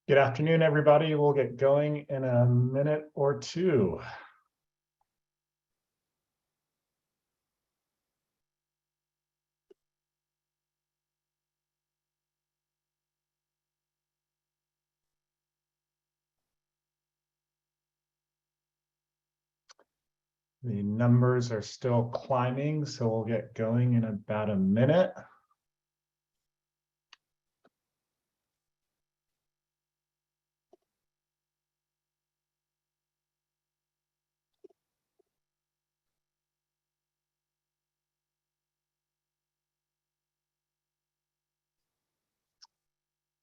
Good afternoon, everybody. We'll get going in a minute or two. The numbers are still climbing, so we'll get going in about a minute.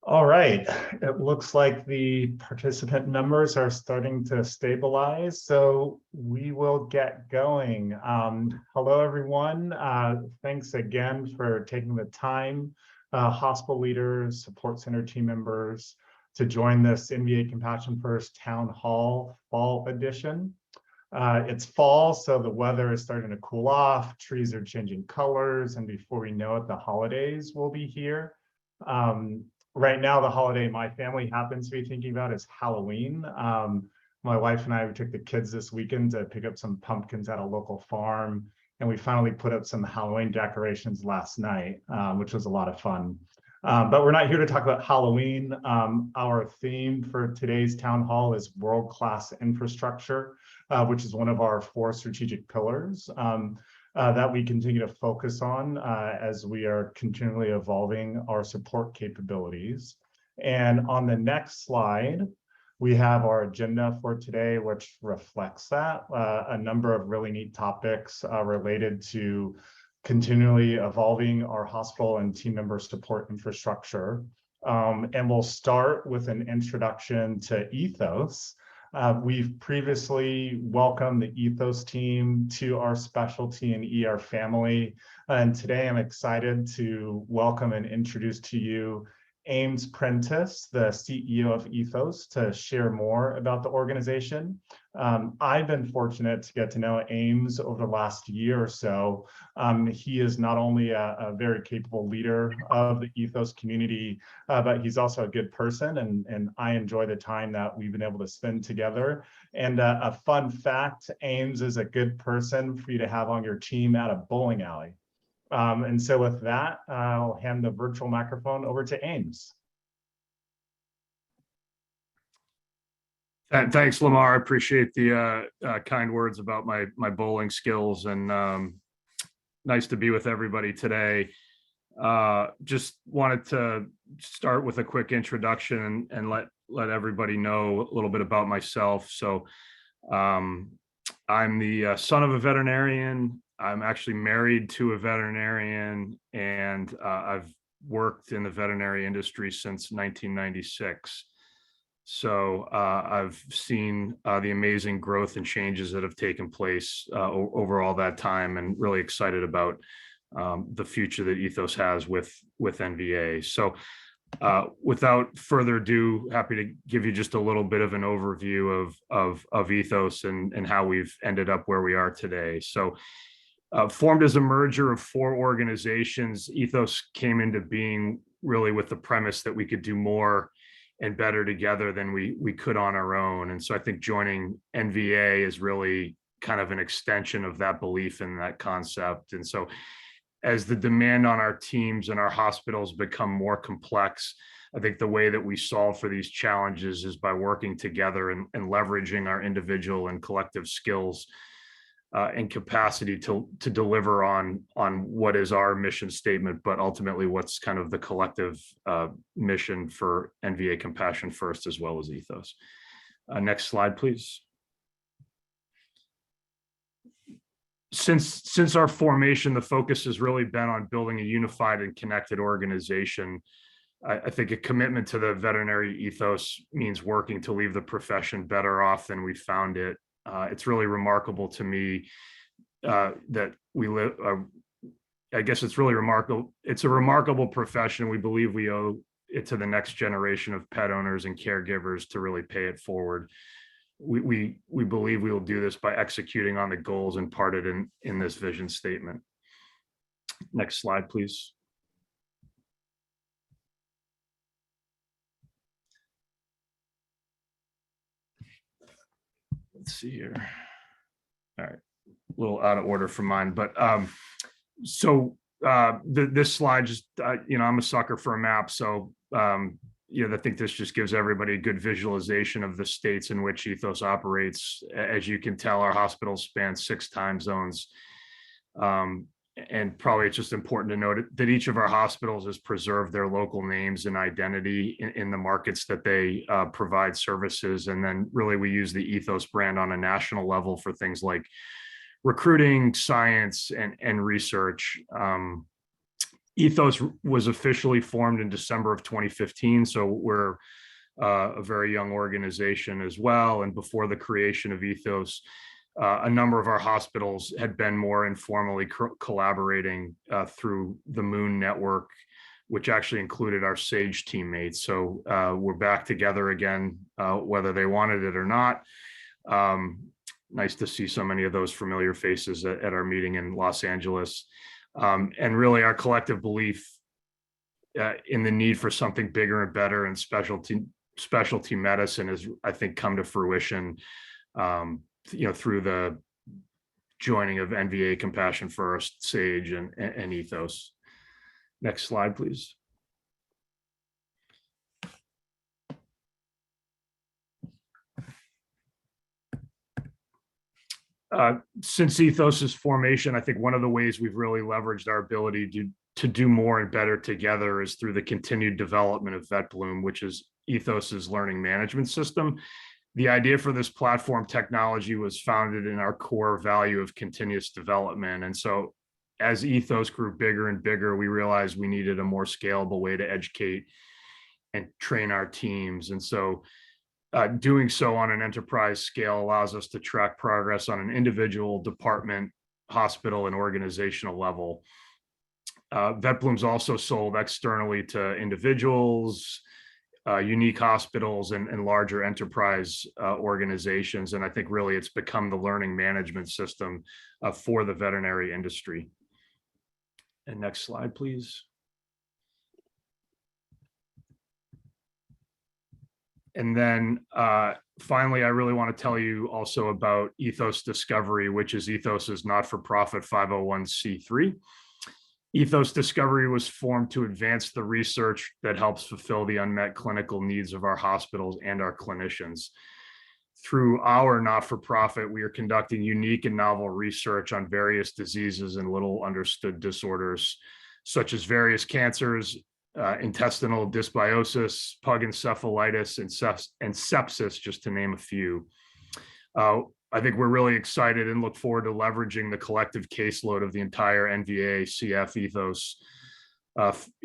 All right, it looks like the participant numbers are starting to stabilize, so we will get going. Hello, everyone. Thanks again for taking the time, hospital leaders, support center team members, to join this NVA Compassion First Town Hall Fall Edition. It's fall, so the weather is starting to cool off, trees are changing colors, and before we know it, the holidays will be here. Right now, the holiday my family happens to be thinking about is Halloween. My wife and I, we took the kids this weekend to pick up some pumpkins at a local farm, and we finally put up some Halloween decorations last night, which was a lot of fun. But we're not here to talk about Halloween. Our theme for today's town hall is world-class infrastructure, which is one of our 4 strategic pillars. That we continue to focus on as we are continually evolving our support capabilities. And on the next slide, we have our agenda for today, which reflects that. A number of really neat topics related to continually evolving our hospital and team member support infrastructure. And we'll start with an introduction to Ethos. We've previously welcomed the Ethos team to our specialty and ER family. And today I'm excited to welcome and introduce to you Ames Prentice, the CEO of Ethos, to share more about the organization. I've been fortunate to get to know Ames over the last year or so. He is not only a very capable leader of the Ethos community, but he's also a good person, and I enjoy the time that we've been able to spend together. And a fun fact, Ames is a good person for you to have on your team at a bowling alley. And so with that, I'll hand the virtual microphone over to Ames. Thanks, Lamar. I appreciate the kind words about my bowling skills, and nice to be with everybody today. Just wanted to start with a quick introduction and let everybody know a little bit about myself. So I'm the son of a veterinarian. I'm actually married to a veterinarian, and I've worked in the veterinary industry since 1996. So I've seen the amazing growth and changes that have taken place over all that time, and really excited about the future that Ethos has with NVA. So without further ado, happy to give you just a little bit of an overview of Ethos and how we've ended up where we are today. So formed as a merger of 4 organizations, Ethos came into being really with the premise that we could do more and better together than we could on our own. And so I think joining NVA is really kind of an extension of that belief in that concept. And so as the demand on our teams and our hospitals become more complex, I think the way that we solve for these challenges is by working together and leveraging our individual and collective skills and capacity to deliver on what is our mission statement, but ultimately what's kind of the collective mission for NVA Compassion First as well as Ethos. Next slide, please. Since our formation, the focus has really been on building a unified and connected organization. I think a commitment to the veterinary ethos means working to leave the profession better off than we found it. It's really remarkable to me that we live, I guess it's really remarkable. It's a remarkable profession. We believe we owe it to the next generation of pet owners and caregivers to really pay it forward. We believe we will do this by executing on the goals imparted in this vision statement. Next slide, please. let's see here. All right, a little out of order from mine, but this slide just, I'm a sucker for a map. So, I think this just gives everybody a good visualization of the states in which Ethos operates. As you can tell, our hospitals span 6 time zones. And probably it's just important to note that each of our hospitals has preserved their local names and identity in the markets that they provide services. And then really we use the Ethos brand on a national level for things like recruiting, science, and research. Ethos was officially formed in December of 2015, so we're a very young organization as well. And before the creation of Ethos, a number of our hospitals had been more informally collaborating through the Moon Network, which actually included our SAGE teammates. So we're back together again, whether they wanted it or not. Nice to see so many of those familiar faces at our meeting in Los Angeles. And really our collective belief in the need for something bigger and better and specialty medicine has, I think, come to fruition, through the joining of NVA, Compassion First, SAGE, and Ethos. Next slide, please. Since Ethos's formation, I think one of the ways we've really leveraged our ability to do more and better together is through the continued development of VetBloom, which is Ethos's learning management system. The idea for this platform technology was founded in our core value of continuous development. And so as Ethos grew bigger and bigger, we realized we needed a more scalable way to educate and train our teams. And so doing so on an enterprise scale allows us to track progress on an individual, department, hospital, and organizational level. VetBloom's also sold externally to individuals, unique hospitals, and larger enterprise organizations. And I think really it's become the learning management system for the veterinary industry. And next slide, please. And then finally, I really want to tell you also about Ethos Discovery, which is Ethos's not-for-profit 501c3. Ethos Discovery was formed to advance the research that helps fulfill the unmet clinical needs of our hospitals and our clinicians. Through our not-for-profit, we are conducting unique and novel research on various diseases and little understood disorders, such as various cancers, intestinal dysbiosis, pug encephalitis, and sepsis, just to name a few. I think we're really excited and look forward to leveraging the collective caseload of the entire NVA CF Ethos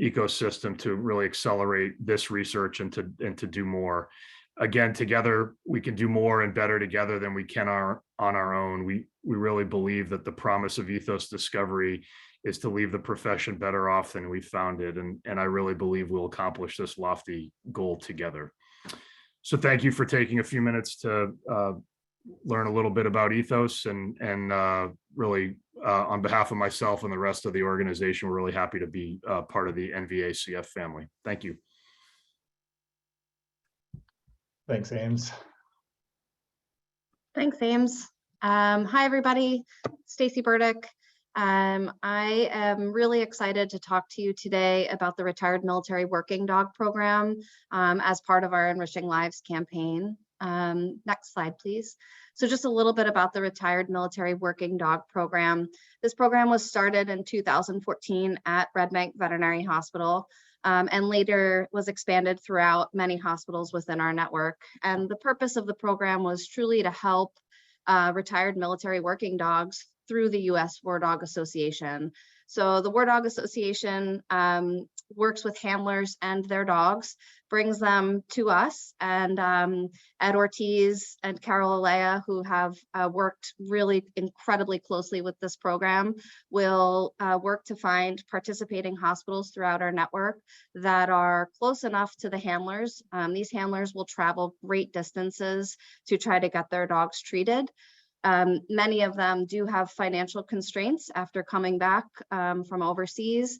ecosystem to really accelerate this research and to do more. Again, together, we can do more and better together than we can on our own. We really believe that the promise of Ethos Discovery is to leave the profession better off than we found it. And I really believe we'll accomplish this lofty goal together. So thank you for taking a few minutes to learn a little bit about Ethos, and really on behalf of myself and the rest of the organization, we're really happy to be part of the NVA CF family. Thank you. Thanks, Ames. Thanks, Ames. Hi, everybody. Stacy Burdick. I am really excited to talk to you today about the Retired Military Working Dog Program as part of our Enriching Lives campaign. Next slide, please. So just a little bit about the Retired Military Working Dog Program. This program was started in 2014 at Red Bank Veterinary Hospital and later was expanded throughout many hospitals within our network. And the purpose of the program was truly to help retired military working dogs through the U.S. War Dog Association. So the War Dog Association works with handlers and their dogs, brings them to us, and Ed Ortiz and Carol Alea, who have worked really incredibly closely with this program, will work to find participating hospitals throughout our network that are close enough to the handlers. These handlers will travel great distances to try to get their dogs treated. Many of them do have financial constraints after coming back from overseas.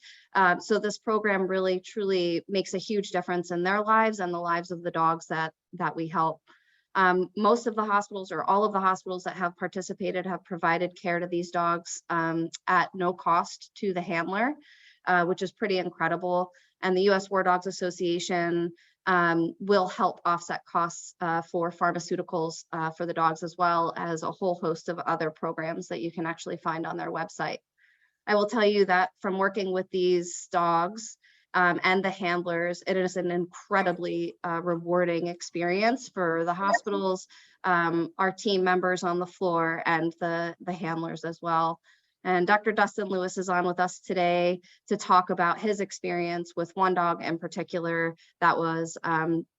So this program really truly makes a huge difference in their lives and the lives of the dogs that we help. Most of the hospitals, or all of the hospitals that have participated, have provided care to these dogs at no cost to the handler, which is pretty incredible. And the U.S. War Dogs Association will help offset costs for pharmaceuticals for the dogs, as well as a whole host of other programs that you can actually find on their website. I will tell you that from working with these dogs and the handlers, it is an incredibly rewarding experience for the hospitals, our team members on the floor, and the handlers as well. And Dr. Dustin Lewis is on with us today to talk about his experience with one dog in particular that was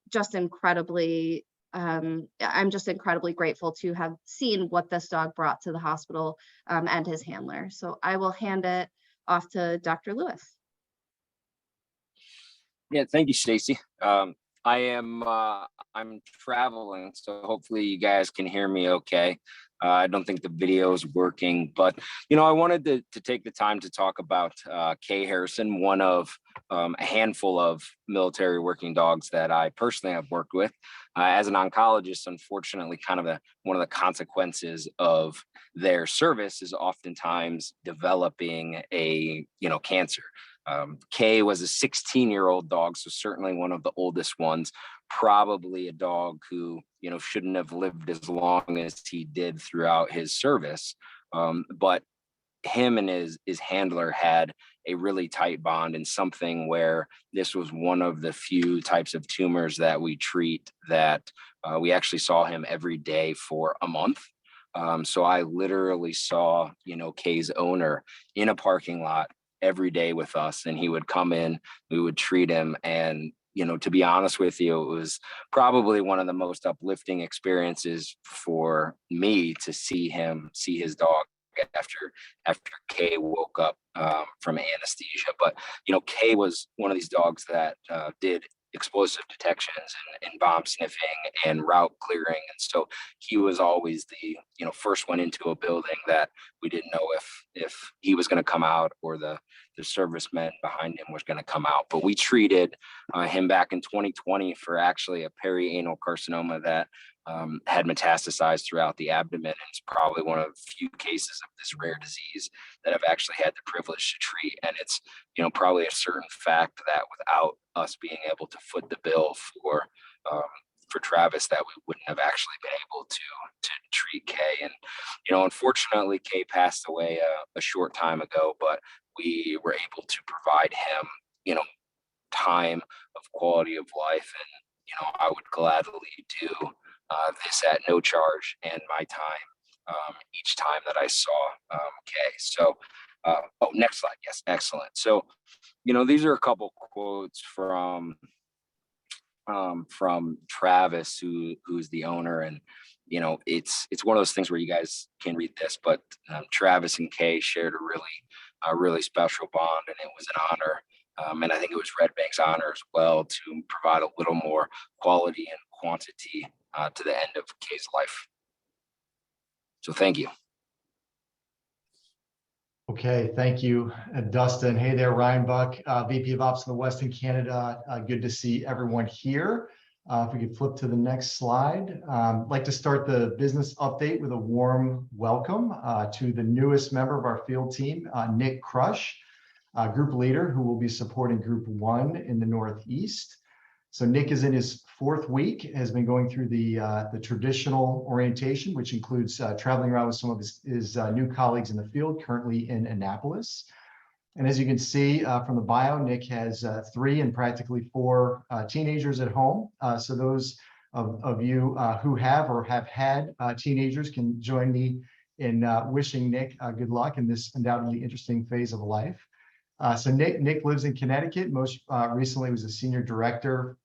just incredibly, I'm just incredibly grateful to have seen what this dog brought to the hospital and his handler. So I will hand it off to Dr. Lewis. Yeah, thank you, Stacy. I'm traveling, so hopefully you guys can hear me okay. I don't think the video is working, but I wanted to take the time to talk about Kay Harrison, one of a handful of military working dogs that I personally have worked with. As an oncologist, unfortunately, kind of one of the consequences of their service is oftentimes developing a cancer. Kay was a 16-year-old dog, so certainly one of the oldest ones, probably a dog who, shouldn't have lived as long as he did throughout his service. But him and his handler had a really tight bond, and something where this was one of the few types of tumors that we treat that we actually saw him every day for a month. So I literally saw, Kay's owner in a parking lot every day with us, and he would come in, we would treat him. And, to be honest with you, it was probably one of the most uplifting experiences for me to see his dog after Kay woke up from anesthesia. But, Kay was one of these dogs that did explosive detections and bomb sniffing and route clearing. And so he was always the, first one into a building that we didn't know if he was going to come out or the servicemen behind him was going to come out. But we treated him back in 2020 for actually a perianal carcinoma that had metastasized throughout the abdomen. And it's probably one of the few cases of this rare disease that I've actually had the privilege to treat. And it's, probably a certain fact that without us being able to foot the bill for Travis, that we wouldn't have actually been able to treat Kay. And, unfortunately, Kay passed away a short time ago, but we were able to provide him, time of quality of life. And, I would gladly do this at no charge and my time each time that I saw Kay. So, next slide. Yes, excellent. So, these are a couple quotes from Travis, who's the owner. And, it's one of those things where you guys can read this, but Travis and Kay shared a really special bond, and it was an honor. And I think it was Red Bank's honor as well to provide a little more quality and quantity to the end of Kay's life. So thank you. Okay, thank you, Dustin. Hey there, Ryan Buck, VP of Ops in the Western Canada. Good to see everyone here. If we could flip to the next slide. I'd like to start the business update with a warm welcome to the newest member of our field team, Nick Crush, group leader who will be supporting Group 1 in the Northeast. So Nick is in his 4th week, has been going through the traditional orientation, which includes traveling around with some of his new colleagues in the field, currently in Annapolis. And as you can see from the bio, Nick has 3 and practically 4 teenagers at home. So those of you who have or have had teenagers can join me in wishing Nick good luck in this undoubtedly interesting phase of life. So Nick lives in Connecticut. Most recently was a senior director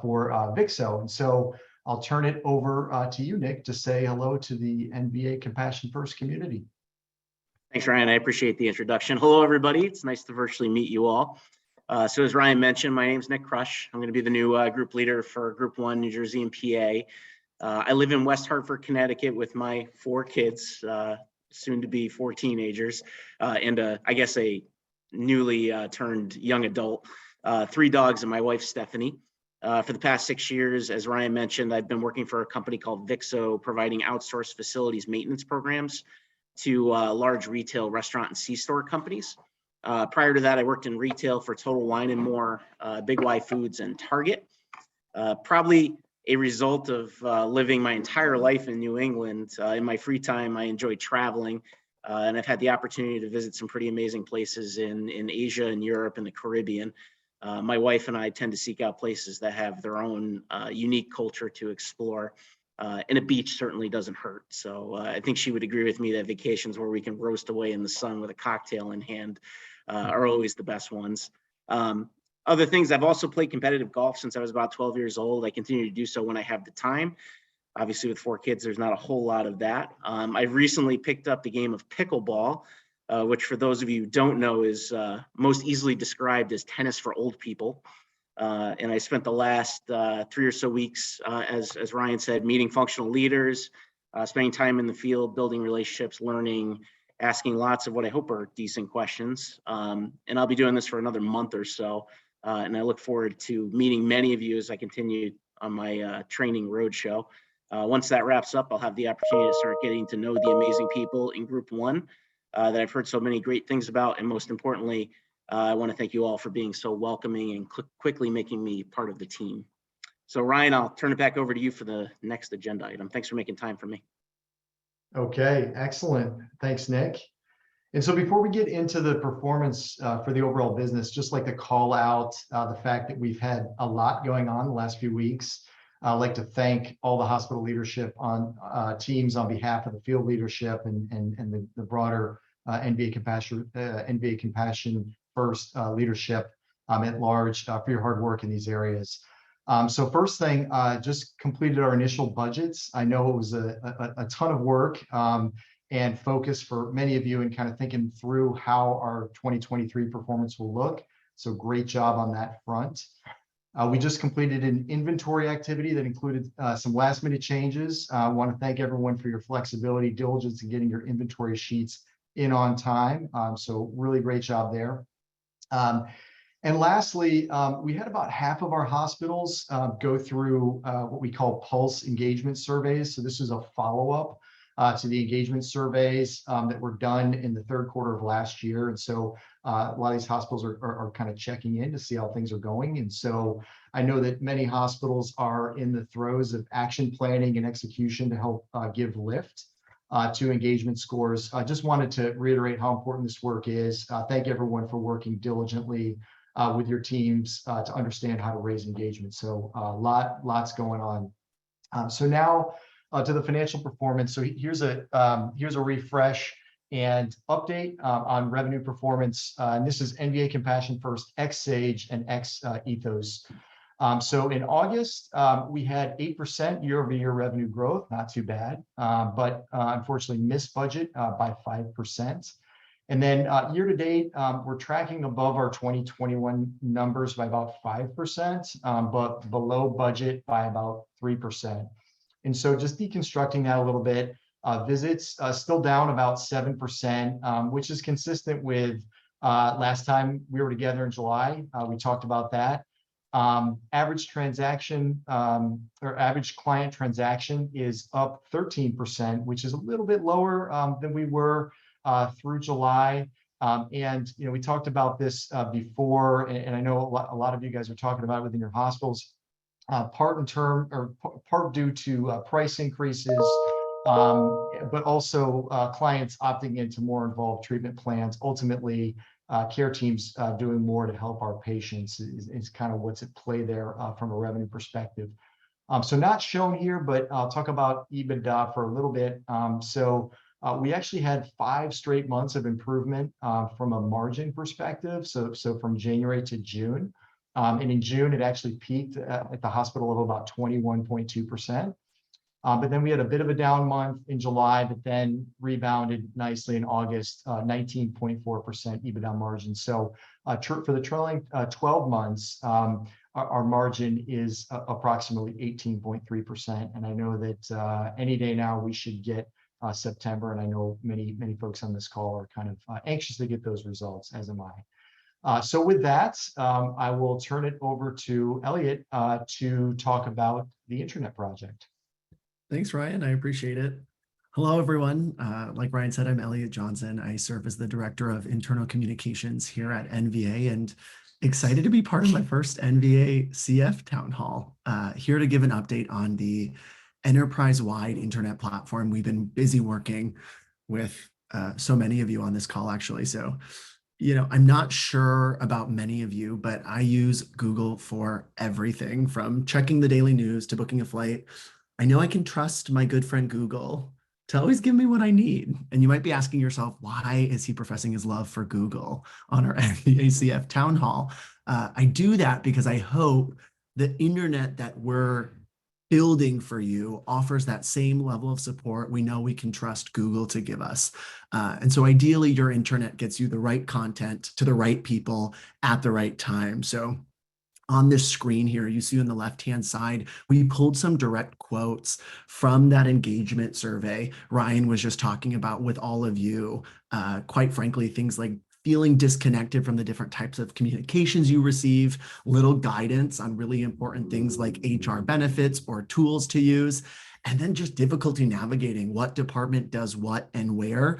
for VIXO. And so I'll turn it over to you, Nick, to say hello to the NVA Compassion First community. Thanks, Ryan. I appreciate the introduction. Hello, everybody. It's nice to virtually meet you all. So as Ryan mentioned, my name's Nick Crush. I'm going to be the new group leader for Group 1, New Jersey and PA. I live in West Hartford, Connecticut with my 4 kids, soon to be 4 teenagers, and I guess a newly turned young adult, 3 dogs and my wife, Stephanie. For the past 6 years, as Ryan mentioned, I've been working for a company called Vixo, providing outsourced facilities maintenance programs to large retail restaurant and C-store companies. Prior to that, I worked in retail for Total Wine and More, Big Y Foods, and Target. Probably a result of living my entire life in New England. In my free time, I enjoy traveling, and I've had the opportunity to visit some pretty amazing places in Asia and Europe and the Caribbean. My wife and I tend to seek out places that have their own unique culture to explore. And a beach certainly doesn't hurt. So I think she would agree with me that vacations where we can roast away in the sun with a cocktail in hand are always the best ones. Other things, I've also played competitive golf since I was about 12 years old. I continue to do so when I have the time. Obviously, with 4 kids, there's not a whole lot of that. I've recently picked up the game of pickleball, which for those of you who don't know is most easily described as tennis for old people. And I spent the last 3 or so weeks, as Ryan said, meeting functional leaders, spending time in the field, building relationships, learning, asking lots of what I hope are decent questions. And I'll be doing this for another month or so. And I look forward to meeting many of you as I continue on my training roadshow. Once that wraps up, I'll have the opportunity to start getting to know the amazing people in Group 1 that I've heard so many great things about. And most importantly, I want to thank you all for being so welcoming and quickly making me part of the team. So Ryan, I'll turn it back over to you for the next agenda item. Thanks for making time for me. Okay, excellent. Thanks, Nick. And so before we get into the performance for the overall business, just like to call out the fact that we've had a lot going on the last few weeks. I'd like to thank all the hospital leadership on teams on behalf of the field leadership and the broader NVA Compassion First leadership at large for your hard work in these areas. So first thing, just completed our initial budgets. I know it was a ton of work and focus for many of you in kind of thinking through how our 2023 performance will look. So great job on that front. We just completed an inventory activity that included some last minute changes. I want to thank everyone for your flexibility, diligence in getting your inventory sheets in on time. So really great job there. And lastly, we had about half of our hospitals go through what we call pulse engagement surveys. So this is a follow-up to the engagement surveys that were done in the third quarter of last year. And so a lot of these hospitals are kind of checking in to see how things are going. And so I know that many hospitals are in the throes of action planning and execution to help give lift to engagement scores. I just wanted to reiterate how important this work is. Thank everyone for working diligently with your teams to understand how to raise engagement. So lots going on. So now to the financial performance. So here's a refresh and update on revenue performance. And this is NVA Compassion First, ex-Sage and ex-Ethos. So in August, we had 8% year-over-year revenue growth, not too bad, but unfortunately missed budget by 5%. And then year to date, we're tracking above our 2021 numbers by about 5%, but below budget by about 3%. And so just deconstructing that a little bit, visits still down about 7%, which is consistent with last time we were together in July. We talked about that. Average transaction or average client transaction is up 13%, which is a little bit lower than we were through July. And we talked about this before, and I know a lot of you guys are talking about it within your hospitals. Part due to price increases, but also clients opting into more involved treatment plans. Ultimately, care teams doing more to help our patients is kind of what's at play there from a revenue perspective. So not shown here, but I'll talk about EBITDA for a little bit. So we actually had 5 straight months of improvement from a margin perspective. So from January to June. And in June, it actually peaked at the hospital level about 21.2%. But then we had a bit of a down month in July, but then rebounded nicely in August, 19.4% EBITDA margin. So for the trailing 12 months, our margin is approximately 18.3%. And I know that any day now we should get September. And I know many folks on this call are kind of anxious to get those results, as am I. So with that, I will turn it over to Elliot to talk about the Internet project. Thanks, Ryan. I appreciate it. Hello, everyone. Like Ryan said, I'm Elliot Johnson. I serve as the Director of Internal Communications here at NVA and excited to be part of my first NVA CF Town Hall. Here to give an update on the enterprise-wide internet platform. We've been busy working with so many of you on this call, actually. So, I'm not sure about many of you, but I use Google for everything from checking the daily news to booking a flight. I know I can trust my good friend Google to always give me what I need. And you might be asking yourself, why is he professing his love for Google on our NVACF town hall? I do that because I hope the internet that we're building for you offers that same level of support we know we can trust Google to give us. And so ideally, your internet gets you the right content to the right people at the right time. So on this screen here, you see on the left-hand side, we pulled some direct quotes from that engagement survey Ryan was just talking about with all of you. Quite frankly, things like feeling disconnected from the different types of communications you receive, little guidance on really important things like HR benefits or tools to use, and then just difficulty navigating what department does what and where.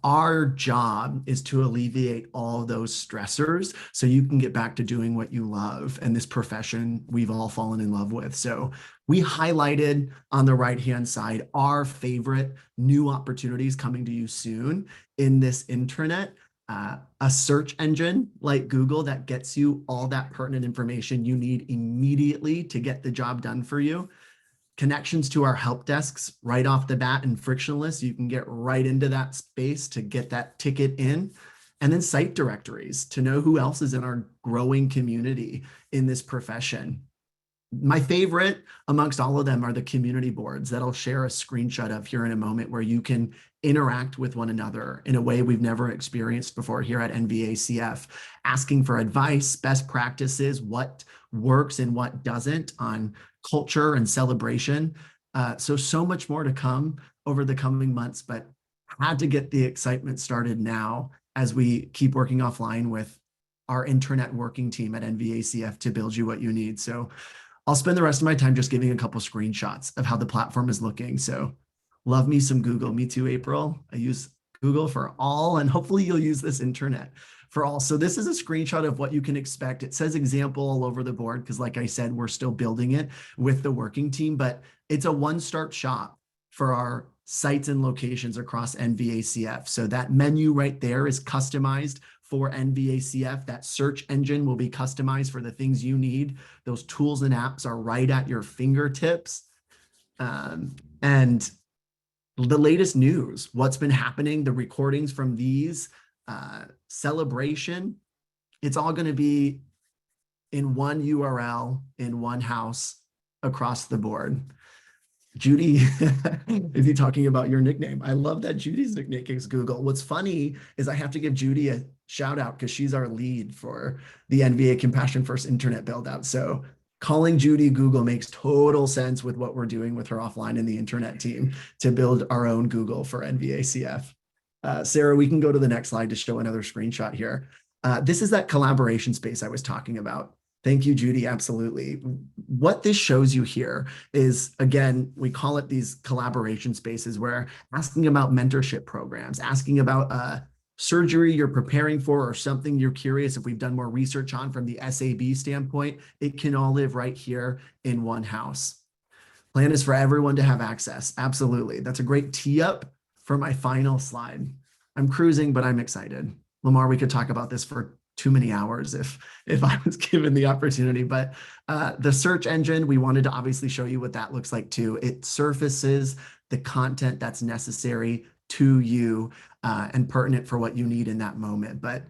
Our job is to alleviate all those stressors so you can get back to doing what you love and this profession we've all fallen in love with. So we highlighted on the right-hand side our favorite new opportunities coming to you soon in this intranet. A search engine like Google that gets you all that pertinent information you need immediately to get the job done for you. Connections to our help desks right off the bat and frictionless. You can get right into that space to get that ticket in. And then site directories to know who else is in our growing community in this profession. My favorite amongst all of them are the community boards that I'll share a screenshot of here in a moment, where you can interact with one another in a way we've never experienced before here at NVACF, asking for advice, best practices, what works and what doesn't on culture and celebration. So much more to come over the coming months, but had to get the excitement started now as we keep working offline with our intranet working team at NVACF to build you what you need. So I'll spend the rest of my time just giving a couple screenshots of how the platform is looking. So love me some Google. Me too, April. I use Google for all, and hopefully you'll use this internet for all. So this is a screenshot of what you can expect. It says example all over the board because, like I said, we're still building it with the working team, but it's a one-stop shop for our sites and locations across NVACF. So that menu right there is customized for NVACF. That search engine will be customized for the things you need. Those tools and apps are right at your fingertips. And the latest news, what's been happening, the recordings from these, celebration, it's all going to be in one URL, in one house, across the board. Judy, is he talking about your nickname? I love that Judy's nickname is Google. What's funny is I have to give Judy a shout out because she's our lead for the NVA Compassion First Internet build out. So calling Judy Google makes total sense with what we're doing with her offline in the internet team to build our own Google for NVACF. Sarah, we can go to the next slide to show another screenshot here. This is that collaboration space I was talking about. Thank you, Judy. Absolutely. What this shows you here is, again, we call it these collaboration spaces where asking about mentorship programs, asking about surgery you're preparing for or something you're curious if we've done more research on from the SAB standpoint, it can all live right here in one house. Plan is for everyone to have access. Absolutely. That's a great tee up for my final slide. I'm cruising, but I'm excited. Lamar, we could talk about this for too many hours if I was given the opportunity, but the search engine, we wanted to obviously show you what that looks like too. It surfaces the content that's necessary to you and pertinent for what you need in that moment. But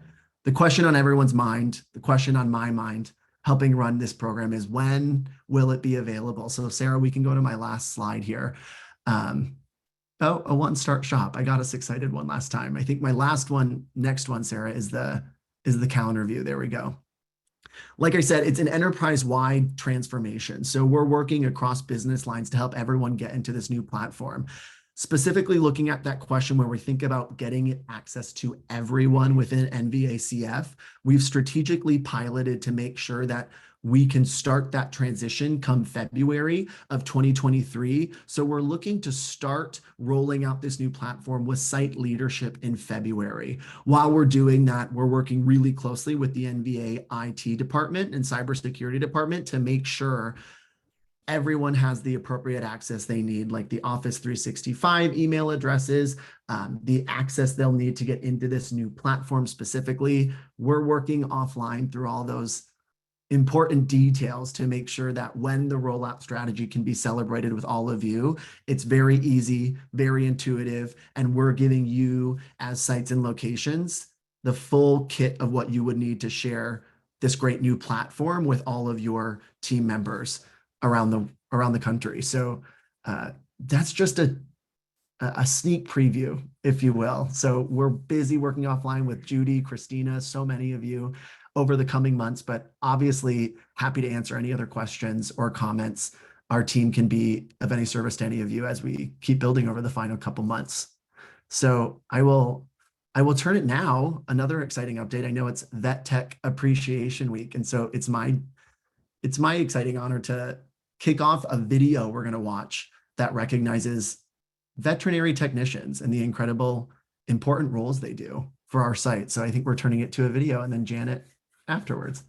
the question on everyone's mind, the question on my mind, helping run this program is, when will it be available? So Sarah, we can go to my last slide here. Oh, a one-start shop. I got us excited one last time. I think my last one, next one, Sarah, is the calendar view. There we go. Like I said, it's an enterprise-wide transformation. So we're working across business lines to help everyone get into this new platform. specifically looking at that question where we think about getting access to everyone within NVACF, we've strategically piloted to make sure that we can start that transition come February of 2023. So we're looking to start rolling out this new platform with site leadership in February. While we're doing that, we're working really closely with the NVA IT department and cybersecurity department to make sure everyone has the appropriate access they need, like the Office 365 email addresses, the access they'll need to get into this new platform specifically. We're working offline through all those important details to make sure that when the rollout strategy can be celebrated with all of you, it's very easy, very intuitive, and we're giving you as sites and locations the full kit of what you would need to share this great new platform with all of your team members around the country. So that's just a sneak preview, if you will. So we're busy working offline with Judy, Christina, so many of you over the coming months, but obviously happy to answer any other questions or comments. Our team can be of any service to any of you as we keep building over the final couple months. So I will turn it now. Another exciting update. I know it's Vet Tech Appreciation Week, and so it's my exciting honor to kick off a video we're going to watch that recognizes veterinary technicians and the incredible, important roles they do for our site. So I think we're turning it to a video, and then Janet afterwards.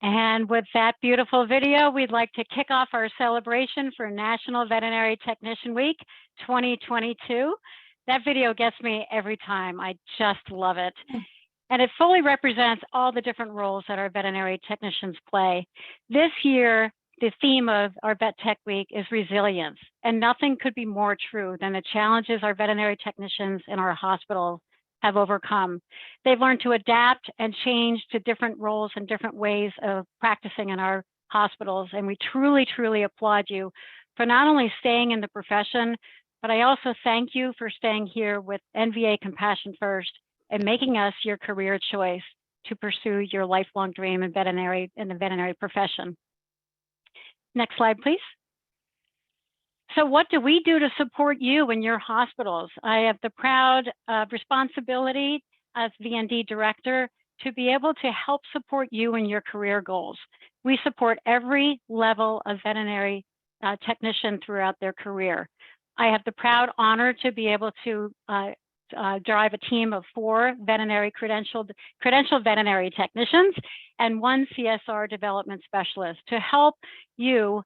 And with that beautiful video, we'd like to kick off our celebration for National Veterinary Technician Week 2022. That video gets me every time. I just love it. And it fully represents all the different roles that our veterinary technicians play. This year, the theme of our Vet Tech Week is resilience. And nothing could be more true than the challenges our veterinary technicians in our hospitals have overcome. They've learned to adapt and change to different roles and different ways of practicing in our hospitals. And we truly, truly applaud you for not only staying in the profession, but I also thank you for staying here with NVA Compassion First and making us your career choice to pursue your lifelong dream in the veterinary profession. Next slide, please. So what do we do to support you in your hospitals? I have the proud responsibility as VND director to be able to help support you in your career goals. We support every level of veterinary technician throughout their career. I have the proud honor to be able to drive a team of 4 credentialed veterinary technicians and 1 CSR development specialist to help you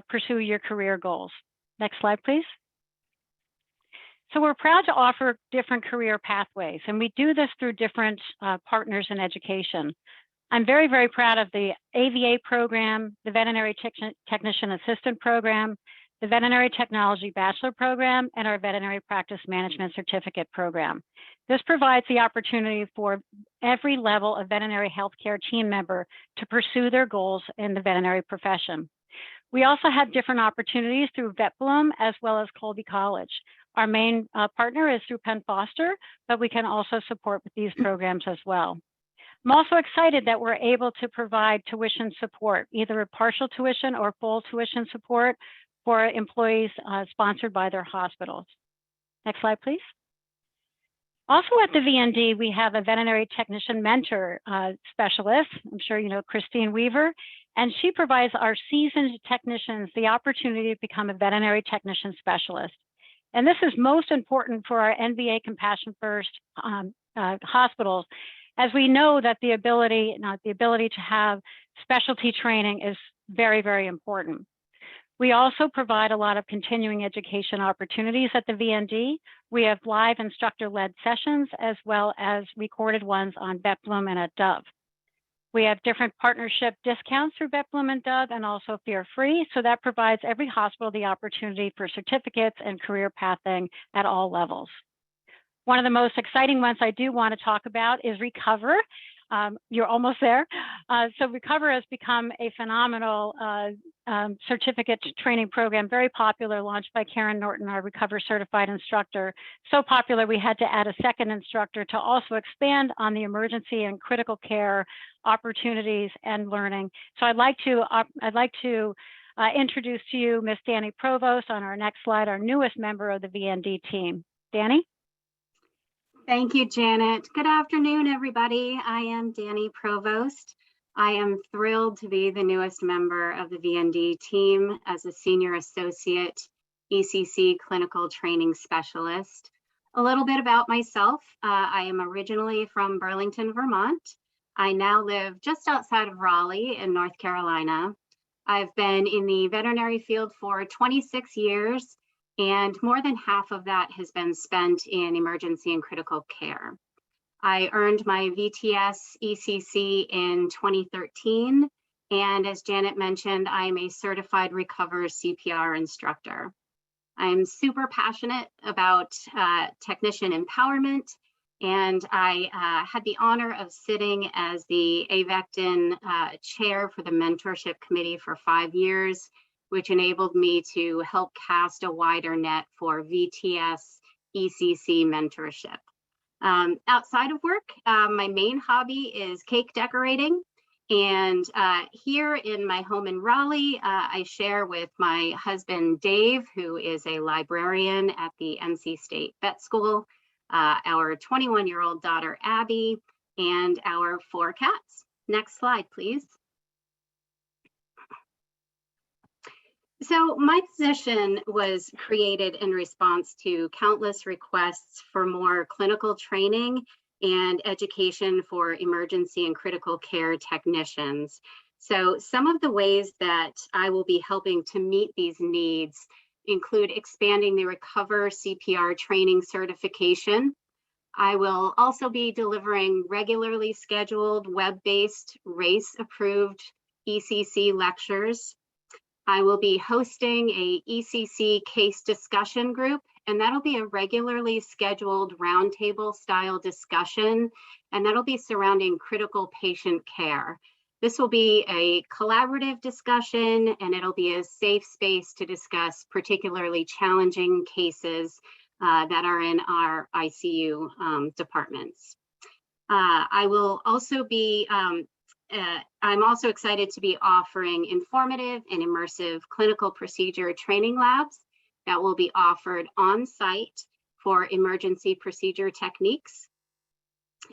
pursue your career goals. Next slide, please. So we're proud to offer different career pathways, and we do this through different partners in education. I'm very, very proud of the AVA program, the Veterinary Technician Assistant program, the Veterinary Technology Bachelor program, and our Veterinary Practice Management Certificate program. This provides the opportunity for every level of veterinary healthcare team member to pursue their goals in the veterinary profession. We also have different opportunities through VetBloom as well as Colby College. Our main partner is through Penn Foster, but we can also support with these programs as well. I'm also excited that we're able to provide tuition support, either a partial tuition or full tuition support for employees sponsored by their hospitals. Next slide, please. Also at the VND, we have a veterinary technician mentor specialist. I'm sure you know Christine Weaver, and she provides our seasoned technicians the opportunity to become a veterinary technician specialist. And this is most important for our NVA Compassion First hospitals, as we know that the ability to have specialty training is very, very important. We also provide a lot of continuing education opportunities at the VND. We have live instructor-led sessions as well as recorded ones on BetBloom and at Dove. We have different partnership discounts through BetBloom and Dove and also Fear Free. So that provides every hospital the opportunity for certificates and career pathing at all levels. One of the most exciting ones I do want to talk about is Recover. You're almost there. So Recover has become a phenomenal certificate training program, very popular, launched by Karen Norton, our Recover certified instructor. So popular, we had to add a second instructor to also expand on the emergency and critical care opportunities and learning. So I'd like to introduce to you Miss Danny Provost on our next slide, our newest member of the VND team. Danny? Thank you, Janet. Good afternoon, everybody. I am Danny Provost. I am thrilled to be the newest member of the VND team as a Senior Associate ECC Clinical Training Specialist. A little bit about myself. I am originally from Burlington, Vermont. I now live just outside of Raleigh in North Carolina. I've been in the veterinary field for 26 years, and more than half of that has been spent in emergency and critical care. I earned my VTS ECC in 2013, and as Janet mentioned, I am a certified Recover CPR instructor. I'm super passionate about technician empowerment, and I had the honor of sitting as the AVECTIN chair for the mentorship committee for 5 years, which enabled me to help cast a wider net for VTS ECC mentorship. Outside of work, my main hobby is cake decorating. And here in my home in Raleigh, I share with my husband, Dave, who is a librarian at the NC State Vet School, our 21-year-old daughter, Abby, and our 4 cats. Next slide, please. So my position was created in response to countless requests for more clinical training and education for emergency and critical care technicians. So some of the ways that I will be helping to meet these needs include expanding the Recover CPR training certification. I will also be delivering regularly scheduled web-based RACE-approved ECC lectures. I will be hosting a ECC case discussion group, and that'll be a regularly scheduled roundtable style discussion, and that'll be surrounding critical patient care. This will be a collaborative discussion, and it'll be a safe space to discuss particularly challenging cases that are in our ICU departments. I will also be I'm also excited to be offering informative and immersive clinical procedure training labs that will be offered on site for emergency procedure techniques.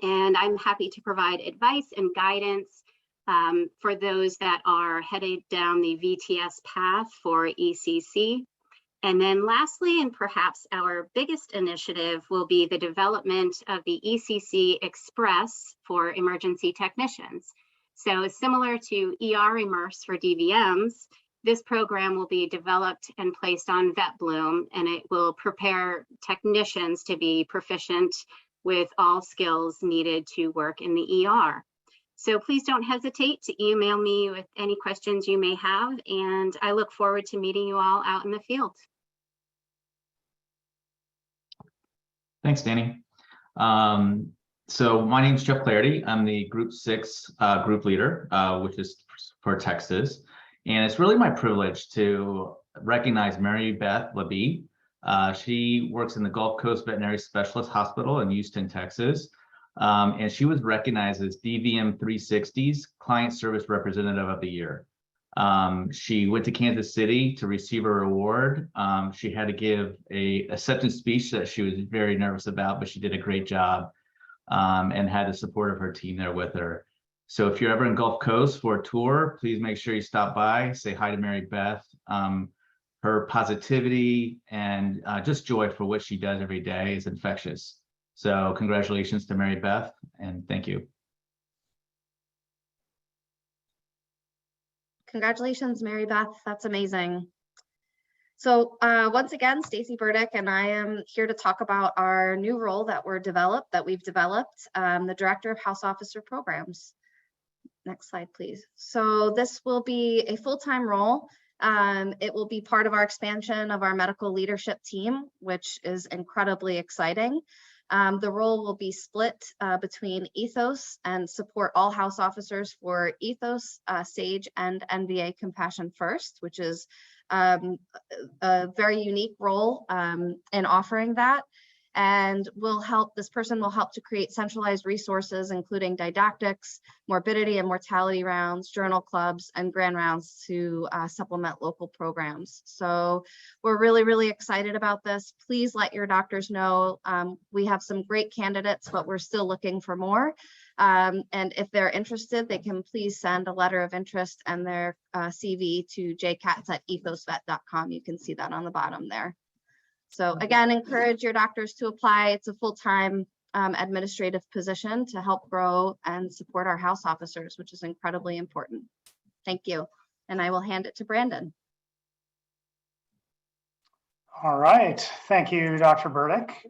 And I'm happy to provide advice and guidance for those that are headed down the VTS path for ECC. And then lastly, and perhaps our biggest initiative, will be the development of the ECC Express for emergency technicians. So similar to ER Immerse for DVMs, this program will be developed and placed on VetBloom, and it will prepare technicians to be proficient with all skills needed to work in the ER. So please don't hesitate to email me with any questions you may have, and I look forward to meeting you all out in the field. Thanks, Danny. So my name is Jeff Clarity. I'm the Group 6 group leader, which is for Texas. And it's really my privilege to recognize Mary Beth Labie. She works in the Gulf Coast Veterinary Specialist Hospital in Houston, Texas. And she was recognized as DVM 360's Client Service Representative of the Year. She went to Kansas City to receive a reward. She had to give an acceptance speech that she was very nervous about, but she did a great job. And had the support of her team there with her. So if you're ever in Gulf Coast for a tour, please make sure you stop by, say hi to Mary Beth. Her positivity and just joy for what she does every day is infectious. So congratulations to Mary Beth, and thank you. Congratulations, Mary Beth. That's amazing. So once again, Stacy Burdick, and I am here to talk about our new role that we've developed, the Director of House Officer Programs. Next slide, please. So this will be a full-time role. It will be part of our expansion of our medical leadership team, which is incredibly exciting. The role will be split between Ethos and support all house officers for Ethos, SAGE, and NVA Compassion First, which is a very unique role in offering that. And this person will help to create centralized resources, including didactics, morbidity and mortality rounds, journal clubs, and grand rounds to supplement local programs. So we're really, really excited about this. Please let your doctors know. We have some great candidates, but we're still looking for more. And if they're interested, they can please send a letter of interest and their CV to jcats@ethosvet.com. You can see that on the bottom there. So again, encourage your doctors to apply. It's a full-time administrative position to help grow and support our house officers, which is incredibly important. Thank you. And I will hand it to Brandon. All right. Thank you, Dr. Burdick.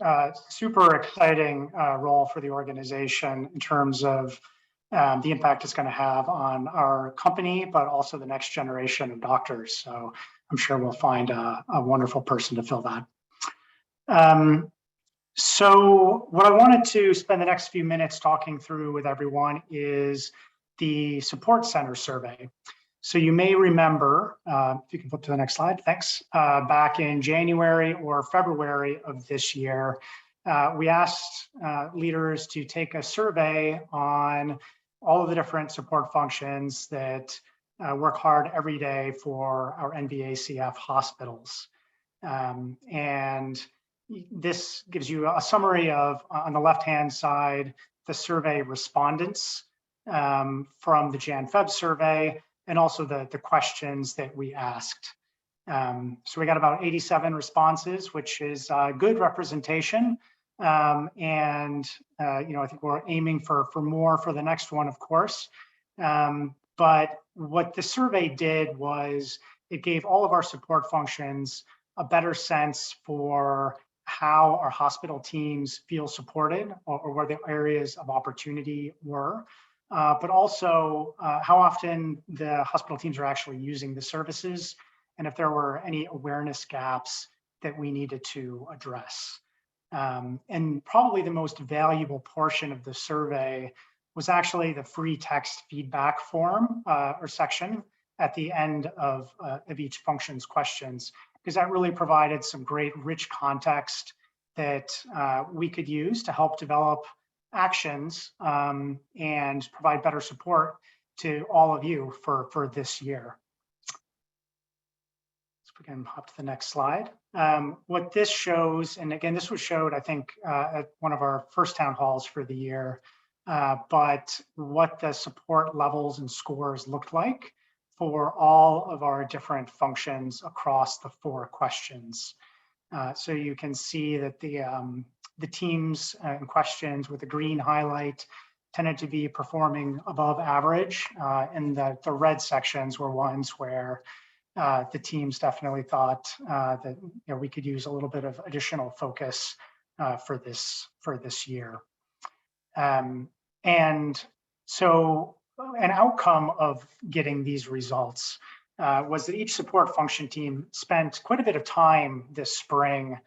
Super exciting role for the organization in terms of the impact it's going to have on our company, but also the next generation of doctors. So I'm sure we'll find a wonderful person to fill that. So what I wanted to spend the next few minutes talking through with everyone is the support center survey. So you may remember, if you can flip to the next slide, thanks. Back in January or February of this year, we asked leaders to take a survey on all of the different support functions that work hard every day for our NVACF hospitals. And this gives you a summary of, on the left-hand side, the survey respondents from the Jan-Feb survey, and also the questions that we asked. So we got about 87 responses, which is good representation. And I think we're aiming for more for the next one, of course. But what the survey did was it gave all of our support functions a better sense for how our hospital teams feel supported, or where the areas of opportunity were, but also how often the hospital teams are actually using the services, and if there were any awareness gaps that we needed to address. And probably the most valuable portion of the survey was actually the free text feedback form or section at the end of each function's questions, because that really provided some great rich context that we could use to help develop actions and provide better support to all of you for this year. So we can hop to the next slide. What this shows, and again, this was showed, I think, at one of our first town halls for the year, but what the support levels and scores looked like for all of our different functions across the 4 questions. So you can see that the teams in questions with the green highlight tended to be performing above average, and the red sections were ones where the teams definitely thought that we could use a little bit of additional focus for this year. And so an outcome of getting these results was that each support function team spent quite a bit of time this spring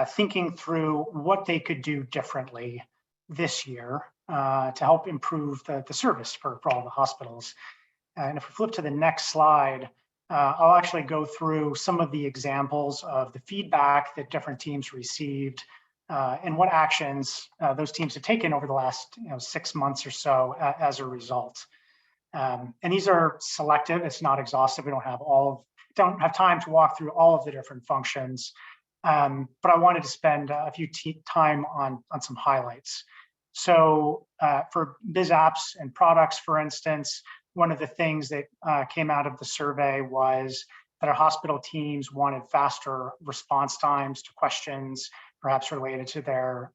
thinking through what they could do differently this year to help improve the service for all the hospitals. And if we flip to the next slide, I'll actually go through some of the examples of the feedback that different teams received and what actions those teams have taken over the last 6 months or so as a result. And these are selective, it's not exhaustive. We don't have time to walk through all of the different functions, but I wanted to spend a few time on some highlights. So for biz apps and products, for instance, one of the things that came out of the survey was that our hospital teams wanted faster response times to questions, perhaps related to their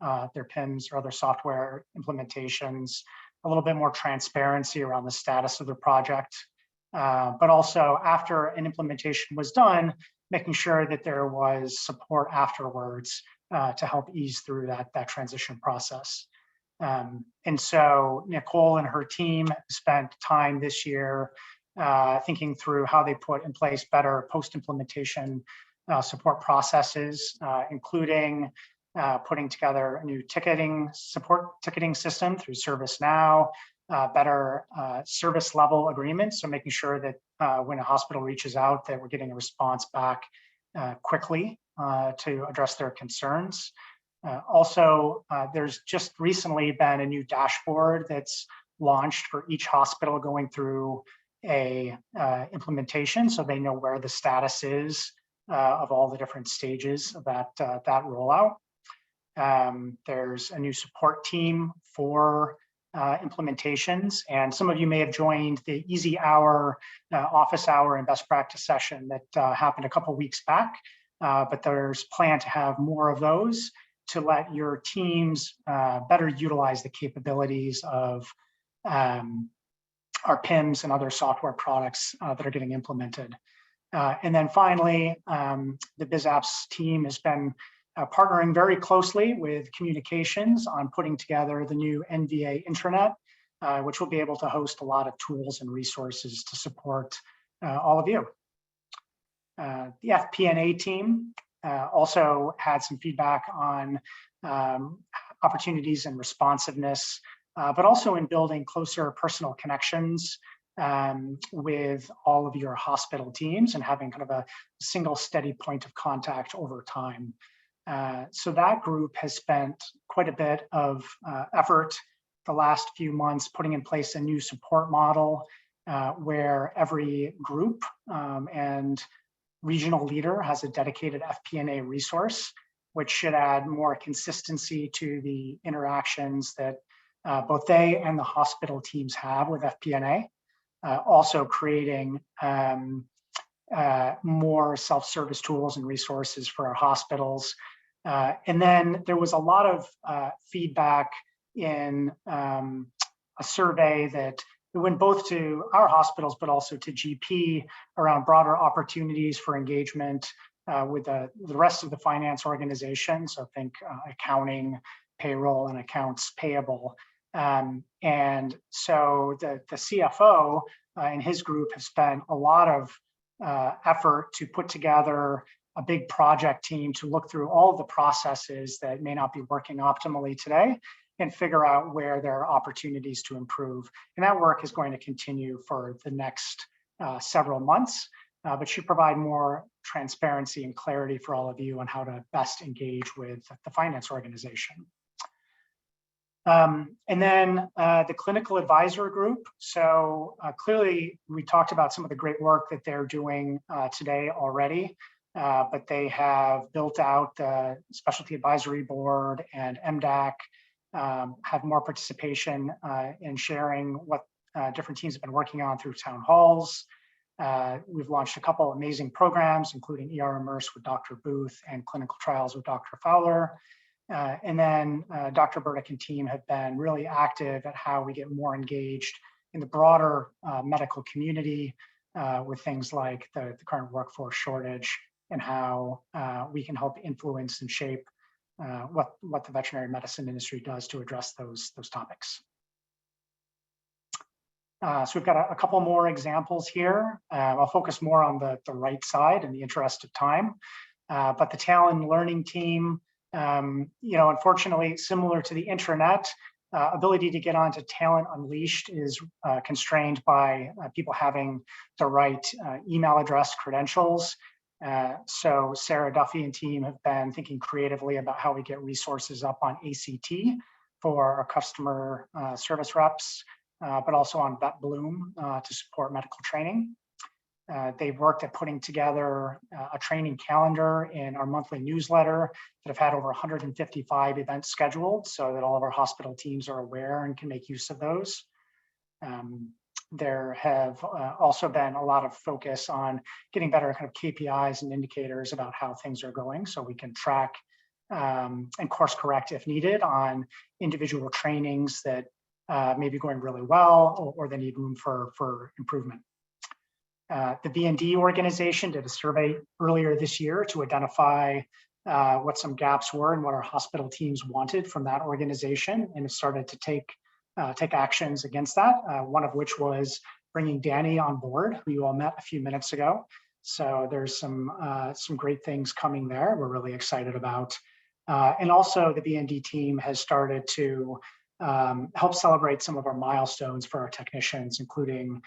PIMS or other software implementations, a little bit more transparency around the status of the project. But also after an implementation was done, making sure that there was support afterwards to help ease through that transition process. And so Nicole and her team spent time this year thinking through how they put in place better post-implementation support processes, including putting together a new ticketing system through ServiceNow, better service level agreements. So making sure that when a hospital reaches out that we're getting a response back quickly to address their concerns. Also, there's just recently been a new dashboard that's launched for each hospital going through a implementation, so they know where the status is of all the different stages of that rollout. There's a new support team for implementations, and some of you may have joined the Easy Hour, office hour, and best practice session that happened a couple weeks back. But there's plan to have more of those to let your teams better utilize the capabilities of our PIMS and other software products that are getting implemented. And then finally, the BizApps team has been partnering very closely with communications on putting together the new NVA intranet, which will be able to host a lot of tools and resources to support all of you. The FP&A team also had some feedback on opportunities and responsiveness, but also in building closer personal connections with all of your hospital teams and having kind of a single steady point of contact over time. So that group has spent quite a bit of effort the last few months putting in place a new support model where every group and regional leader has a dedicated FP&A resource, which should add more consistency to the interactions that both they and the hospital teams have with FP&A. Also creating more self-service tools and resources for our hospitals. And then there was a lot of feedback in a survey that went both to our hospitals, but also to GP around broader opportunities for engagement with the rest of the finance organization. So think accounting, payroll, and accounts payable. And so the CFO and his group have spent a lot of effort to put together a big project team to look through all of the processes that may not be working optimally today and figure out where there are opportunities to improve. And that work is going to continue for the next several months, but should provide more transparency and clarity for all of you on how to best engage with the finance organization. And then the clinical advisor group. So clearly we talked about some of the great work that they're doing today already, but they have built out the Specialty Advisory Board and MDAC, have more participation in sharing what different teams have been working on through town halls. We've launched a couple amazing programs, including ER Immerse with Dr. Booth and Clinical Trials with Dr. Fowler. And then Dr. Burdick and team have been really active at how we get more engaged in the broader medical community with things like the current workforce shortage and how we can help influence and shape what the veterinary medicine industry does to address those topics. So we've got a couple more examples here. I'll focus more on the right side in the interest of time. But the Talent Learning team, unfortunately, similar to the intranet, ability to get onto Talent Unleashed is constrained by people having the right email address credentials. So Sarah Duffy and team have been thinking creatively about how we get resources up on ACT for our customer service reps, but also on VetBloom to support medical training. They've worked at putting together a training calendar in our monthly newsletter that have had over 155 events scheduled so that all of our hospital teams are aware and can make use of those. There have also been a lot of focus on getting better kind of KPIs and indicators about how things are going so we can track and course correct if needed on individual trainings that may be going really well or they need room for improvement. The VND organization did a survey earlier this year to identify what some gaps were and what our hospital teams wanted from that organization, and have started to take actions against that. One of which was bringing Danny on board, who you all met a few minutes ago. So there's some great things coming there. We're really excited about. And also the VND team has started to help celebrate some of our milestones for our technicians, including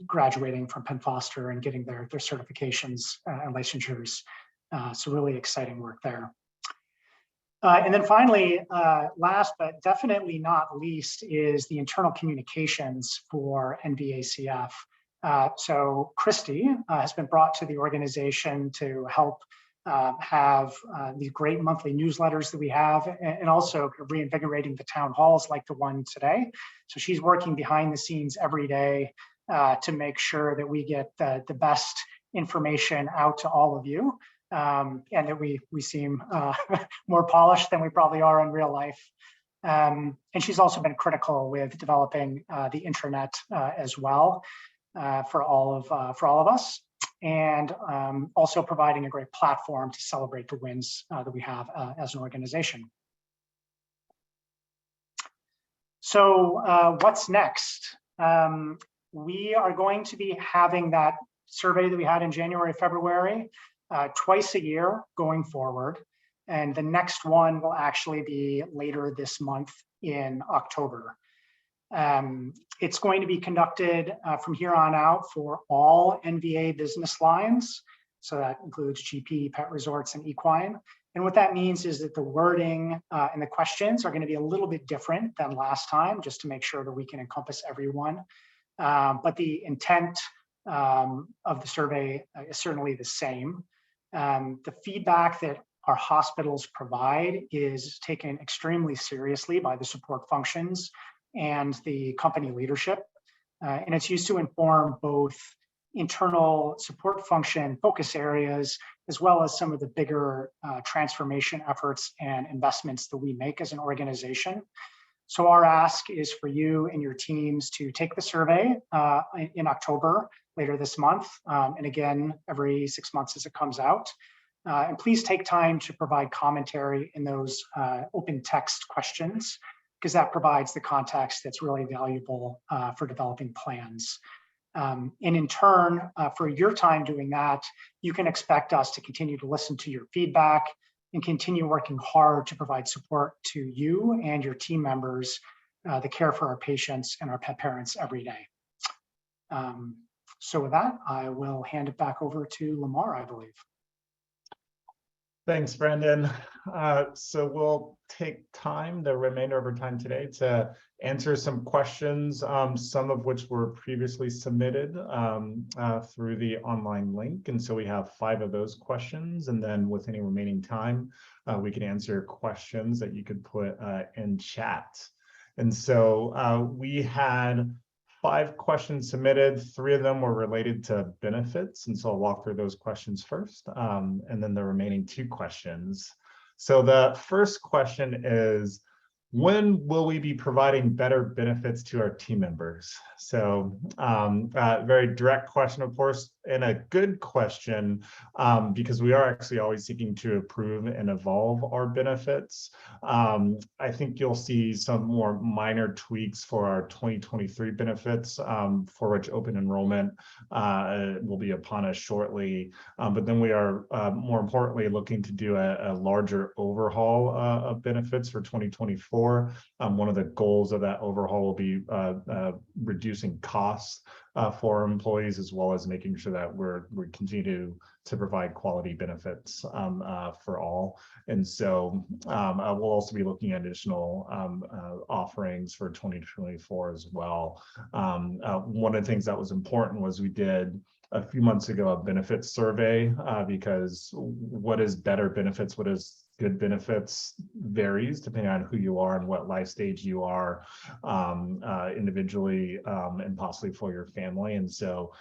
graduating from Penn Foster and getting their certifications and licensures. So really exciting work there. And then finally, last but definitely not least, is the internal communications for NVACF. So Christy has been brought to the organization to help have these great monthly newsletters that we have, and also reinvigorating the town halls like the one today. So she's working behind the scenes every day to make sure that we get the best information out to all of you, and that we seem more polished than we probably are in real life. And she's also been critical with developing the intranet as well for all of us, and also providing a great platform to celebrate the wins that we have as an organization. So what's next? We are going to be having that survey that we had in January, February, twice a year going forward. And the next one will actually be later this month in October. It's going to be conducted from here on out for all NVA business lines. So that includes GP, pet resorts, and equine. And what that means is that the wording and the questions are going to be a little bit different than last time, just to make sure that we can encompass everyone. But the intent of the survey is certainly the same. The feedback that our hospitals provide is taken extremely seriously by the support functions and the company leadership. And it's used to inform both internal support function focus areas, as well as some of the bigger transformation efforts and investments that we make as an organization. So our ask is for you and your teams to take the survey in October, later this month, and again, every 6 months as it comes out. And please take time to provide commentary in those open text questions, because that provides the context that's really valuable for developing plans. And in turn, for your time doing that, you can expect us to continue to listen to your feedback and continue working hard to provide support to you and your team members that care for our patients and our pet parents every day. So with that, I will hand it back over to Lamar, I believe. Thanks, Brendan. So we'll take time, the remainder of our time today, to answer some questions, some of which were previously submitted through the online link. And so we have 5 of those questions. And then with any remaining time, we can answer questions that you could put in chat. And so we had 5 questions submitted. 3 of them were related to benefits. And so I'll walk through those questions first, and then the remaining 2 questions. So the first question is, when will we be providing better benefits to our team members? So very direct question, of course, and a good question, because we are actually always seeking to improve and evolve our benefits. I think you'll see some more minor tweaks for our 2023 benefits, for which open enrollment will be upon us shortly. But then we are more importantly looking to do a larger overhaul of benefits for 2024. One of the goals of that overhaul will be reducing costs for our employees, as well as making sure that we continue to provide quality benefits for all. And so we'll also be looking at additional offerings for 2024 as well. One of the things that was important was we did a few months ago a benefits survey, because what is better benefits, what is good benefits varies depending on who you are and what life stage you are individually, and possibly for your family. And so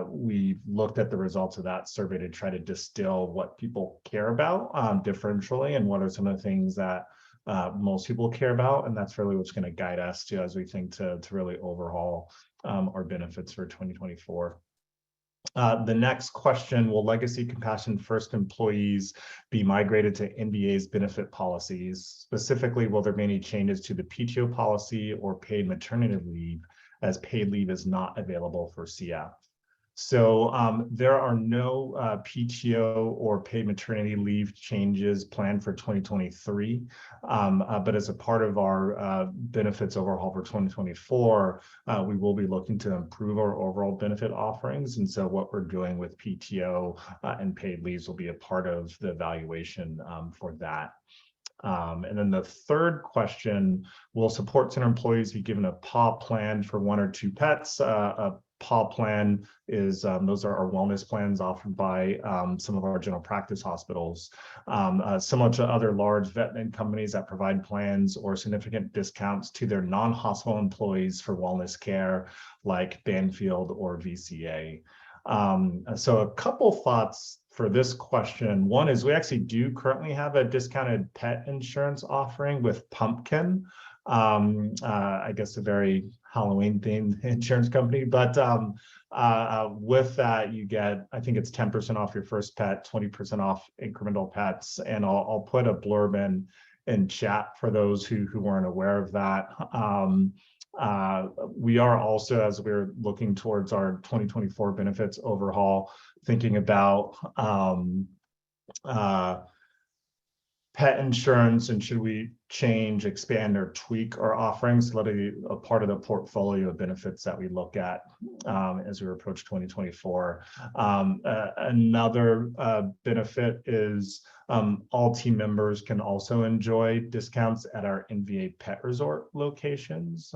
we looked at the results of that survey to try to distill what people care about differentially, and what are some of the things that most people care about, and that's really what's going to guide us to as we think to really overhaul our benefits for 2024. The next question, will Legacy Compassion First employees be migrated to NVA's benefit policies? Specifically, will there be any changes to the PTO policy or paid maternity leave, as paid leave is not available for CF? So there are no PTO or paid maternity leave changes planned for 2023, but as a part of our benefits overhaul for 2024, we will be looking to improve our overall benefit offerings. And so what we're doing with PTO and paid leaves will be a part of the evaluation for that. And then the third question, will support center employees be given a PAW plan for 1 or 2 pets? A PAW plan is, those are our wellness plans offered by some of our general practice hospitals. Similar to other large vet companies that provide plans or significant discounts to their non-hospital employees for wellness care, like Banfield or VCA. So a couple thoughts for this question. One is we actually do currently have a discounted pet insurance offering with Pumpkin. I guess a very Halloween themed insurance company, but with that you get, I think it's 10% off your first pet, 20% off incremental pets, and I'll put a blurb in chat for those who weren't aware of that. We are also, as we're looking towards our 2024 benefits overhaul, thinking about pet insurance, and should we change, expand, or tweak our offerings, let it a part of the portfolio of benefits that we look at as we approach 2024. Another benefit is all team members can also enjoy discounts at our NVA Pet Resort locations.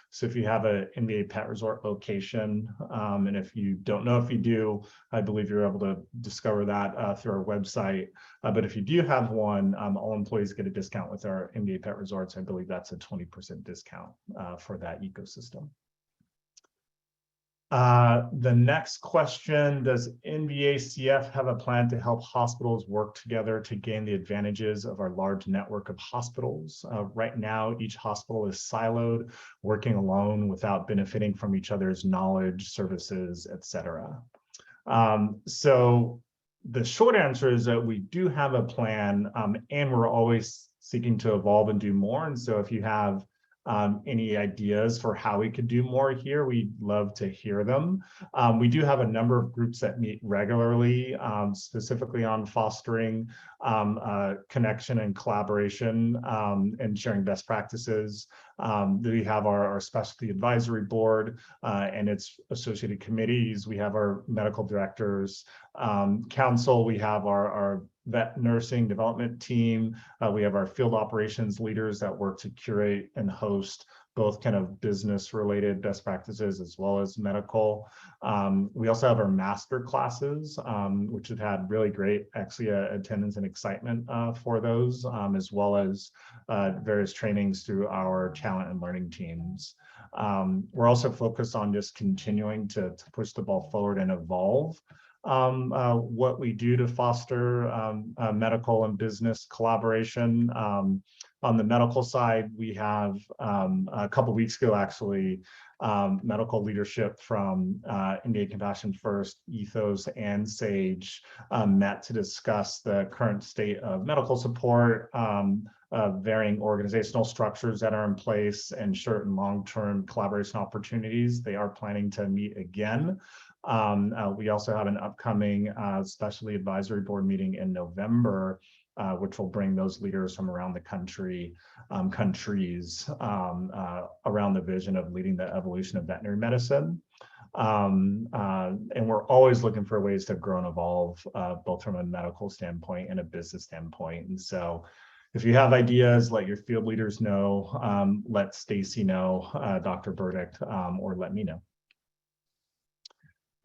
So if you have a NVA Pet Resort location, and if you don't know if you do, I believe you're able to discover that through our website. But if you do have one, all employees get a discount with our NVA Pet Resorts. I believe that's a 20% discount for that ecosystem. The next question, does NVACF have a plan to help hospitals work together to gain the advantages of our large network of hospitals? Right now, each hospital is siloed, working alone without benefiting from each other's knowledge, services, etc. So the short answer is that we do have a plan, and we're always seeking to evolve and do more. And so if you have any ideas for how we could do more here, we'd love to hear them. We do have a number of groups that meet regularly, specifically on fostering connection and collaboration and sharing best practices. We have our specialty advisory board and its associated committees. We have our medical directors council. We have our vet nursing development team. We have our field operations leaders that work to curate and host both kind of business related best practices as well as medical. We also have our master classes, which have had really great actually attendance and excitement for those, as well as various trainings through our talent and learning teams. We're also focused on just continuing to push the ball forward and evolve what we do to foster medical and business collaboration. On the medical side, we have a couple weeks ago, actually, medical leadership from NVA Compassion First, Ethos, and SAGE met to discuss the current state of medical support, varying organizational structures that are in place, and short and long-term collaboration opportunities. They are planning to meet again. We also have an upcoming specialty advisory board meeting in November, which will bring those leaders from around the countries around the vision of leading the evolution of veterinary medicine. And we're always looking for ways to grow and evolve, both from a medical standpoint and a business standpoint. And so if you have ideas, let your field leaders know, let Stacy know, Dr. Burdick, or let me know.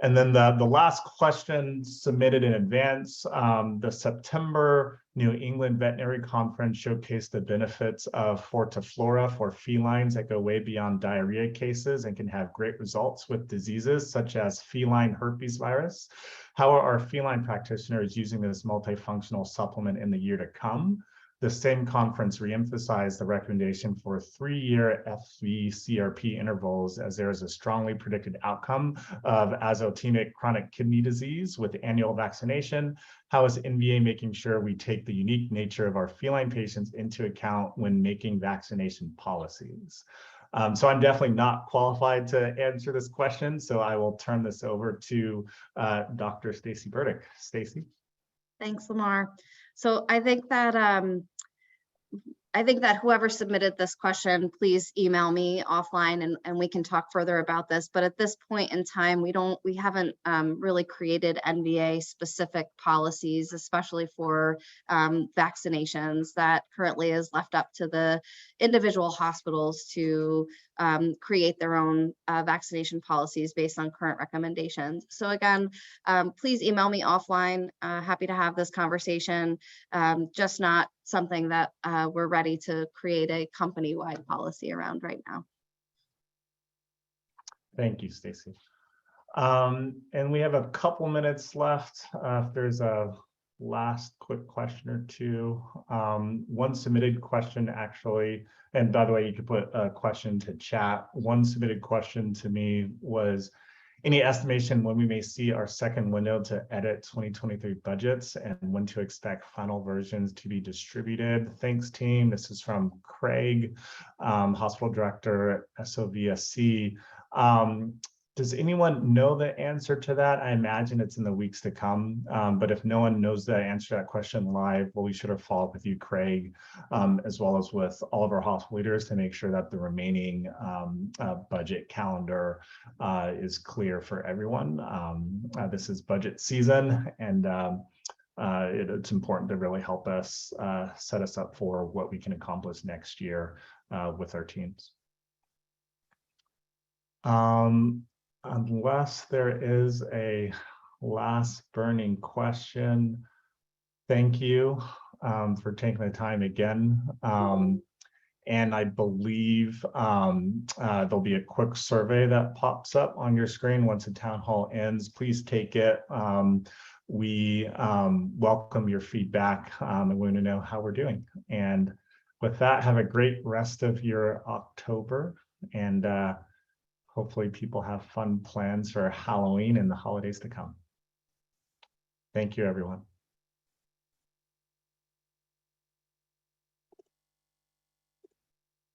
And then the last question submitted in advance, the September New England Veterinary Conference showcased the benefits of Fortiflora for felines that go way beyond diarrhea cases and can have great results with diseases such as feline herpes virus. How are our feline practitioners using this multifunctional supplement in the year to come? The same conference reemphasized the recommendation for 3-year FVCRP intervals, as there is a strongly predicted outcome of azotemic chronic kidney disease with annual vaccination. How is NVA making sure we take the unique nature of our feline patients into account when making vaccination policies? So I'm definitely not qualified to answer this question, so I will turn this over to Dr. Stacy Burdick. Stacy. Thanks, Lamar. So I think that whoever submitted this question, please email me offline and we can talk further about this. But at this point in time, we haven't really created NVA specific policies, especially for vaccinations. That currently is left up to the individual hospitals to create their own vaccination policies based on current recommendations. So again, please email me offline. Happy to have this conversation, just not something that we're ready to create a company-wide policy around right now. Thank you, Stacy. And we have a couple minutes left. If there's a last quick question or two. One submitted question actually, and by the way, you could put a question to chat. One submitted question to me was, any estimation when we may see our second window to edit 2023 budgets and when to expect final versions to be distributed? Thanks, team. This is from Craig, Hospital Director at SOVSC. Does anyone know the answer to that? I imagine it's in the weeks to come, but if no one knows the answer to that question live, we'll be sure to follow up with you, Craig, as well as with all of our hospital leaders to make sure that the remaining budget calendar is clear for everyone. This is budget season, and it's important to really help us set us up for what we can accomplish next year with our teams. Unless there is a last burning question, thank you for taking the time again. And I believe there'll be a quick survey that pops up on your screen once the town hall ends. Please take it. We welcome your feedback and we want to know how we're doing. And with that, have a great rest of your October, and hopefully people have fun plans for Halloween and the holidays to come. Thank you, everyone.